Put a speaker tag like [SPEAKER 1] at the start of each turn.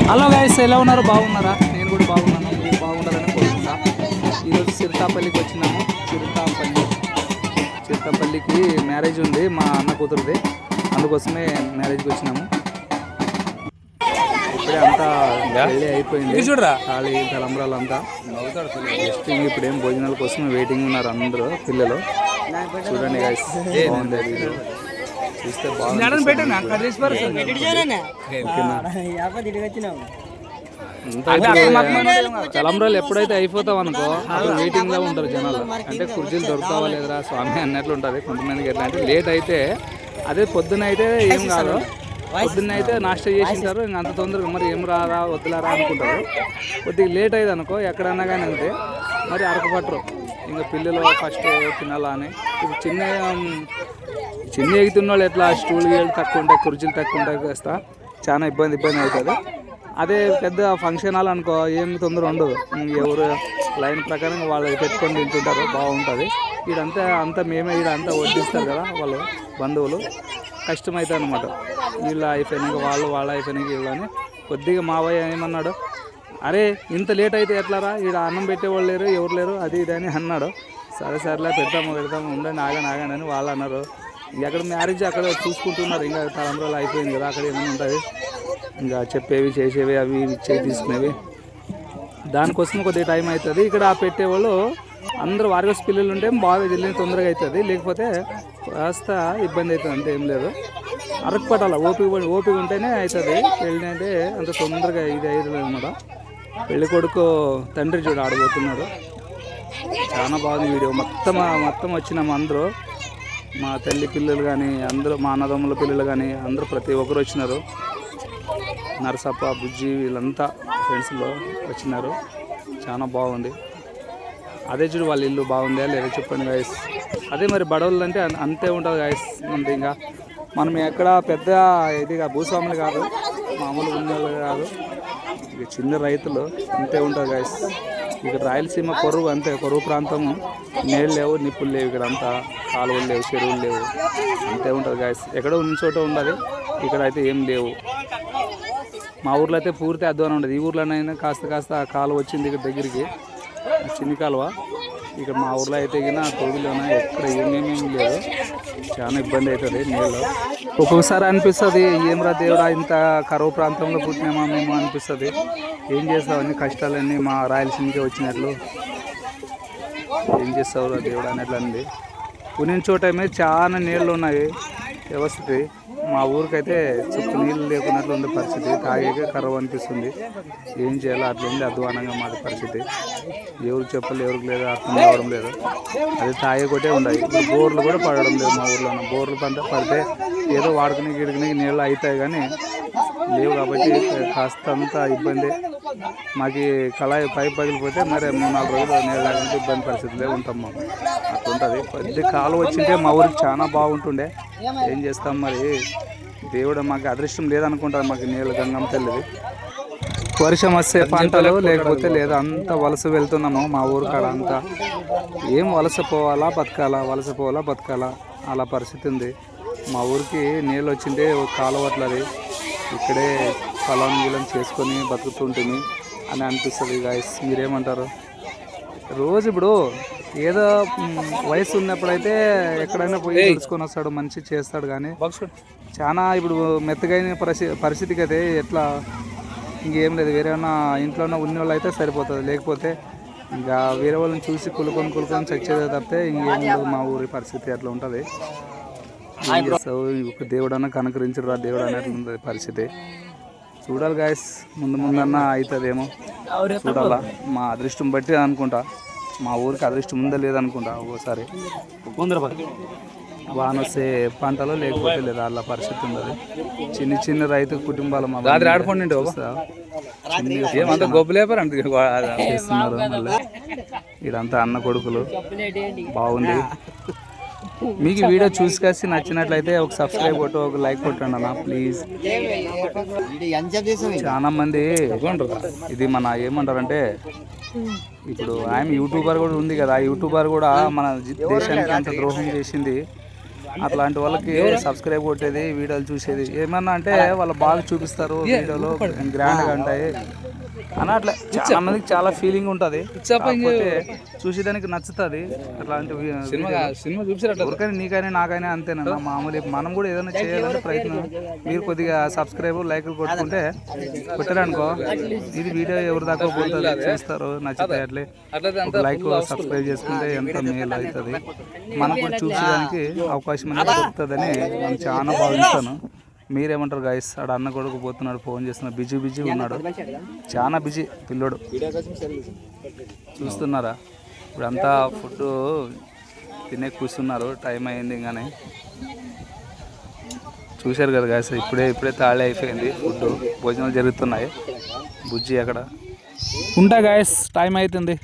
[SPEAKER 1] Hello guys, ఎలా ఉన్నారు? బాగున్నారా? నేను కూడా బాగున్నాను. మీరు బాగుండాలని కోరుకుంటా. ఈరోజు చిరుతాపల్లికి వచ్చినాము. చిరుతాపల్లికి మ్యారేజ్ ఉంది మా అన్న కూతురుది, అందుకోసమే మ్యారేజ్కి వచ్చినాము. ఇప్పుడే అంతా పెళ్ళి అయిపోయింది, ఖాళీ తలంబ్రాలు అంతా. జస్ట్ ఇప్పుడు ఏం భోజనాల కోసం వెయిటింగ్ ఉన్నారు అందరూ పిల్లలు. చూడండి గైస్, బాగుంది వీడియో చూస్తే తలంబ్రాలు ఎప్పుడైతే అయిపోతాం అనుకో అప్పుడు వెయిటింగ్ లో ఉంటారు జనాలు. అంటే కుర్చీలు దొరుకుతావా లేదురా స్వామి అన్నట్లు ఉంటుంది కొంతమందికి. ఎట్లా అంటే లేట్ అయితే, అదే పొద్దున అయితే ఏం కాదు, పొద్దున్న అయితే నాస్టా చేసింటారు. ఇంకా అంత తొందరగా మరి ఏం రారా వద్దులారా అనుకుంటారు. కొద్దిగా లేట్ అయ్యేది అనుకో ఎక్కడన్నా కానీ అంతే, మరి అరకపట్టరు. ఇంకా పిల్లలు ఫస్ట్ తినాలా అని. ఇప్పుడు చిన్న ఎగుతున్న వాళ్ళు ఎట్లా స్టూల్ గేళ్ళు తక్కువ ఉంటాయి, కుర్చీలు తక్కువ ఉంటాయి వేస్తా, చాలా ఇబ్బంది అవుతుంది. అదే పెద్ద ఫంక్షన్ హాల్ అనుకో ఏం తొందర ఉండదు. ఎవరు లైన్ ప్రకారం వాళ్ళు పెట్టుకొని తింటుంటారు, బాగుంటుంది. అంతా మేమే అంతా వడ్డిస్తారు కదా వాళ్ళు బంధువులు. కష్టమవుతుంది అనమాట. వీళ్ళు అయిపోయినాక వాళ్ళ అయిపోయినాక వీళ్ళు అని. కొద్దిగా మావయ్య ఏమన్నాడు, అరే ఇంత లేట్ అయితే ఎట్లారా, ఈడ అన్నం పెట్టేవాళ్ళు లేరు, ఎవరు లేరు, అది ఇది అని అన్నాడు. సరేలే పెడతాము ఉండండి ఆగండి అని వాళ్ళు అన్నారు. ఎక్కడ మ్యారేజ్ అక్కడ చూసుకుంటున్నారు. ఇంకా తలంబ్రాలు అయిపోయింది కదా, అక్కడ ఏమైనా ఉంటుంది ఇంకా చెప్పేవి చేసేవి అవి ఇచ్చేవి తీసుకునేవి. దానికోసం కొద్దిగా టైం అవుతుంది. ఇక్కడ పెట్టేవాళ్ళు అందరూ వారికోసం పిల్లలు ఉంటే బాగా జల్లి తొందరగా అవుతుంది, లేకపోతే కాస్త ఇబ్బంది అవుతుంది. అంతే, ఏం లేదు. అరకపట్టాల ఓపిక ఉంటేనే అవుతుంది. పెళ్ళి అంటే అంత తొందరగా ఇది అవుతుంది అనమాట. పెళ్ళి కొడుకు తండ్రి చూడు ఆడబోతున్నాడు. చాలా బాగుంది వీడియో. మొత్తం వచ్చినాము అందరూ, మా తల్లి పిల్లలు కానీ అందరూ, మా అన్నదమ్ముల పిల్లలు కానీ అందరూ ప్రతి ఒక్కరు వచ్చినారు. నరసప్ప, బుజ్జి వీళ్ళంతా ఫ్రెండ్స్లో వచ్చినారు. చాలా బాగుంది. అదే చూడు వాళ్ళ ఇల్లు బాగుందా లేదా చెప్పండి గాయస్. అదే మరి బడవలు అంటే అంతే ఉంటుంది గాయస్. అంటే ఇంకా మనం ఎక్కడ పెద్ద ఇదిగా భూస్వాములు కాదు, మామూలు ఉన్నోళ్ళు కాదు, ఇక చిన్న రైతులు అంతే ఉంటుంది గాయస్. ఇక్కడ రాయలసీమ కొరువు అంతే, కొరువు ప్రాంతము. నీళ్ళు లేవు, నిప్పులు లేవు, ఇక్కడ అంతా కాలువలు లేవు, చెరువులు లేవు, అంతే ఉంటుంది గాయస్. ఎక్కడో ఉన్న చోట ఉండదు, ఇక్కడ అయితే ఏం లేవు. మా ఊర్లో అయితే పూర్తి అధ్వానం ఉండదు. ఈ ఊర్లోనైనా కాస్త కాలువ వచ్చింది ఇక్కడ దగ్గరికి, చిన్ని కాలువ. ఇక్కడ మా ఊర్లో అయితే గిన తోడులోన ఎక్కడ ఏమేమి లేదు, చాలా ఇబ్బంది అవుతుంది నీళ్ళు. ఒక్కొక్కసారి అనిపిస్తుంది, ఏమరా దేవుడా ఇంత కరువు ప్రాంతంలో పుట్టినామా మేము అనిపిస్తుంది. ఏం చేస్తావు, అన్ని కష్టాలన్నీ మా రాయలసీమకే వచ్చినట్లు. ఏం చేస్తావు దేవుడు అనేట్లు అంది. పుణ్యం చోట చాలా నీళ్ళు ఉన్నాయి వ్యవస్థకి. మా ఊరికైతే చుట్టూ నీళ్ళు లేకున్నట్లు ఉంది పరిస్థితి. తాగేకే కరువు అనిపిస్తుంది. ఏం చేయాలో అట్లా ఉంది అధ్వానంగా మాది పరిస్థితి. ఎవరికి చెప్పాలి, ఎవరికి లేదు, అర్థం కావడం లేదు. అది తాగే కొట్టే ఉన్నాయి. ఇప్పుడు బోర్లు కూడా పడడం లేదు మా ఊర్లో. బోర్లు పడితే ఏదో వాడుకునే గిడుకునే నీళ్ళు అవుతాయి కానీ లేవు. కాబట్టి కాస్తంత ఇబ్బంది. మాకు కళాయి పైపు పగిలిపోతే మరి 3-4 రోజులు నీళ్ళు లేకుంటే ఇబ్బంది పరిస్థితులే ఉంటాం. మేము అట్లుంటుంది. పెద్ద కాలువ వచ్చింటే మా ఊరికి చాలా బాగుంటుండే. ఏం చేస్తాం మరి, దేవుడు మాకు అదృష్టం లేదనుకుంటారు. మాకు నీళ్ళు గంగమ్మ తల్లిది. వర్షం వస్తే పంటలు, లేకపోతే లేదా అంతా వలస వెళ్తున్నాము మా ఊరు కాడ అంతా. ఏం వలస పోవాలా బతకాలా అలా పరిస్థితి ఉంది. మా ఊరికి నీళ్ళు వచ్చింటే కాలువట్లది, ఇక్కడే పొలం గీలం చేసుకొని బతుకుతుంటుంది అని అనిపిస్తుంది గాయస్. మీరేమంటారు? రోజు ఇప్పుడు ఏదో వయసు ఉన్నప్పుడైతే ఎక్కడైనా పోయి తెలుసుకొని వస్తాడు, మంచి చేస్తాడు. కానీ చాలా ఇప్పుడు మెత్తగైన పరిస్థితికి అయితే ఎట్లా, ఇంకేం లేదు. వేరేమన్నా ఇంట్లోనే ఉన్న వాళ్ళు అయితే సరిపోతుంది. లేకపోతే ఇంకా వేరే వాళ్ళని చూసి కులుకొని చచ్చేదే తప్పితే ఇంకేం లేదు. మా ఊరి పరిస్థితి అట్లా ఉంటుంది. ఏం చేస్తావు, ఒక దేవుడన్నా కనుకరించరు, ఆ దేవుడు అన్నట్లు ఉంటుంది పరిస్థితి. చూడాలి గాయస్, ముందన్నా అవుతుందేమో చూడాలా. మా అదృష్టం బట్టి అనుకుంటా. మా ఊరికి అదృష్టం ఉందా లేదనుకుంటా. ఒక్కోసారి వాన వస్తే పంటలు, లేకపోతే లేదా అలా పరిస్థితి ఉండదు. చిన్న రైతు కుటుంబాలు చేస్తున్నారు. మళ్ళీ ఇదంతా అన్న కొడుకులు. బాగుంది. మీకు వీడియో చూసి కాసి నచ్చినట్లయితే ఒక సబ్స్క్రైబ్ కొట్టు, ఒక లైక్ కొట్టండి అన్న ప్లీజ్. చాలా మంది ఇది మన ఏమంటారంటే, ఇప్పుడు ఆమె యూట్యూబర్ కూడా ఉంది కదా, యూట్యూబర్ కూడా మన దేశానికి అంత ద్రోహం చేసింది. అట్లాంటి వాళ్ళకి సబ్స్క్రైబ్ కొట్టేది, వీడియోలు చూసేది ఏమన్నా అంటే వాళ్ళు బాగా చూపిస్తారు, వీడియోలు గ్రాండ్గా ఉంటాయి అని అట్లా చాలా మందికి చాలా ఫీలింగ్ ఉంటుంది, చూసేదానికి నచ్చుతుంది. అట్లాంటి సినిమా చూసారు ఎవరికైనా నీకైనా నాకైనా అంతేనన్నా మామూలు. మనం కూడా ఏదైనా చేయాలంటే ప్రయత్నం, మీరు కొద్దిగా సబ్స్క్రైబ్ లైక్లు కొట్టుకుంటే కొట్టారనుకో ఇది వీడియో ఎవరి దాకా పోతుంది, చూస్తారు, నచ్చుతాయి. అట్లే ఒక లైక్ సబ్స్క్రైబ్ చేసుకుంటే ఎంత మేలు అవుతుంది, మనకు కూడా చూసేదానికి అవకాశం అనేది దొరుకుతుందని నేను చాలా భావిస్తాను. మీరేమంటారు గైస్? ఆడ అన్న కొడుకు పోతున్నాడు, ఫోన్ చేస్తున్నాడు, బిజీ ఉన్నాడు, చాలా బిజీ పిల్లోడు. చూస్తున్నారా ఇప్పుడంతా ఫుడ్ తినే కూర్చున్నారు, టైం అయింది. కానీ చూశారు కదా గైస్, ఇప్పుడే తాళి అయిపోయింది, ఫుడ్ భోజనాలు జరుగుతున్నాయి. బుజ్జి అక్కడ ఉంటా గైస్, టైం అవుతుంది.